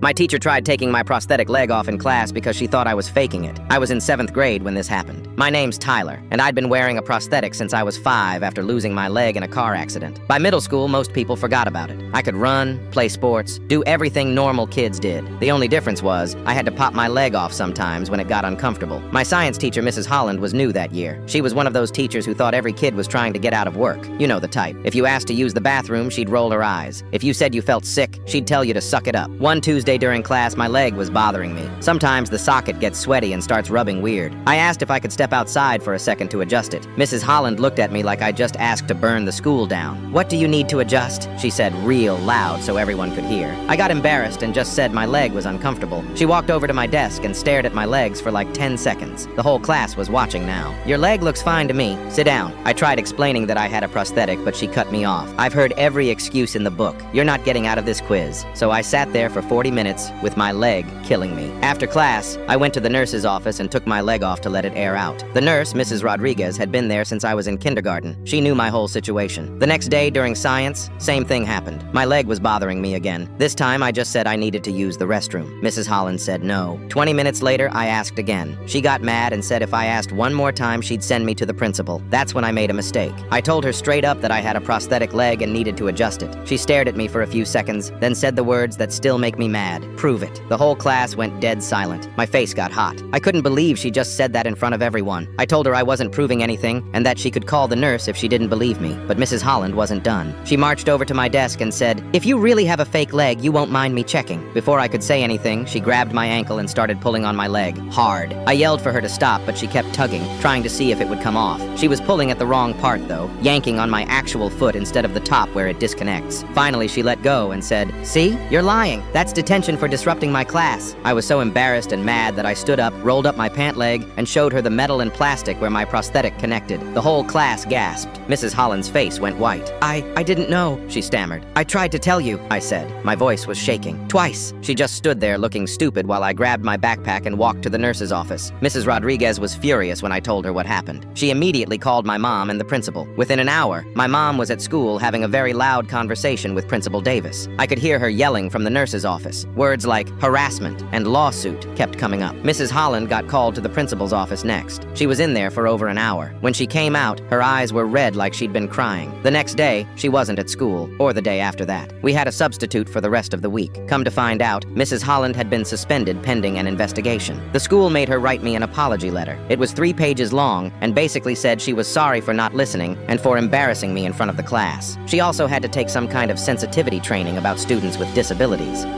My teacher tried taking my prosthetic leg off in class because she thought I was faking it. I was in 7th grade when this happened. My name's Tyler, and I'd been wearing a prosthetic since I was 5 after losing my leg in a car accident. By middle school, most people forgot about it. I could run, play sports, do everything normal kids did. The only difference was, I had to pop my leg off sometimes when it got uncomfortable. My science teacher, Mrs. Holland, was new that year. She was one of those teachers who thought every kid was trying to get out of work. You know the type. If you asked to use the bathroom, she'd roll her eyes. If you said you felt sick, she'd tell you to suck it up. One Tuesday during class, my leg was bothering me. Sometimes the socket gets sweaty and starts rubbing weird. I asked if I could step outside for a second to adjust it. Mrs. Holland looked at me like I just asked to burn the school down. "What do you need to adjust?" she said real loud so everyone could hear. I got embarrassed and just said my leg was uncomfortable. She walked over to my desk and stared at my legs for like 10 seconds. The whole class was watching now. "Your leg looks fine to me. Sit down." I tried explaining that I had a prosthetic, but she cut me off. "I've heard every excuse in the book. You're not getting out of this quiz." So I sat there for 40 minutes with my leg killing me. After class, I went to the nurse's office and took my leg off to let it air out. The nurse, Mrs. Rodriguez, had been there since I was in kindergarten. She knew my whole situation. The next day during science, same thing happened. My leg was bothering me again. This time I just said I needed to use the restroom. Mrs. Holland said no. 20 minutes later, I asked again. She got mad and said if I asked one more time, she'd send me to the principal. That's when I made a mistake. I told her straight up that I had a prosthetic leg and needed to adjust it. She stared at me for a few seconds, then said the words that still make me mad. "Prove it." The whole class went dead silent. My face got hot. I couldn't believe she just said that in front of everyone. I told her I wasn't proving anything and that she could call the nurse if she didn't believe me. But Mrs. Holland wasn't done. She marched over to my desk and said, "If you really have a fake leg, you won't mind me checking." Before I could say anything, she grabbed my ankle and started pulling on my leg, hard. I yelled for her to stop, but she kept tugging, trying to see if it would come off. She was pulling at the wrong part, though, yanking on my actual foot instead of the top where it disconnects. Finally, she let go and said, "See? You're lying. That's detention for disrupting my class." I was so embarrassed and mad that I stood up, rolled up my pant leg, and showed her the metal and plastic where my prosthetic connected. The whole class gasped. Mrs. Holland's face went white. I didn't know," she stammered. "I tried to tell you," I said. My voice was shaking. "Twice." She just stood there looking stupid while I grabbed my backpack and walked to the nurse's office. Mrs. Rodriguez was furious when I told her what happened. She immediately called my mom and the principal. Within an hour, my mom was at school having a very loud conversation with Principal Davis. I could hear her yelling from the nurse's office. Words like harassment and lawsuit kept coming up. Mrs. Holland got called to the principal's office next. She was in there for over an hour. When she came out, her eyes were red like she'd been crying. The next day, she wasn't at school, or the day after that. We had a substitute for the rest of the week. Come to find out, Mrs. Holland had been suspended pending an investigation. The school made her write me an apology letter. It was 3 pages long and basically said she was sorry for not listening and for embarrassing me in front of the class. She also had to take some kind of sensitivity training about students with disabilities.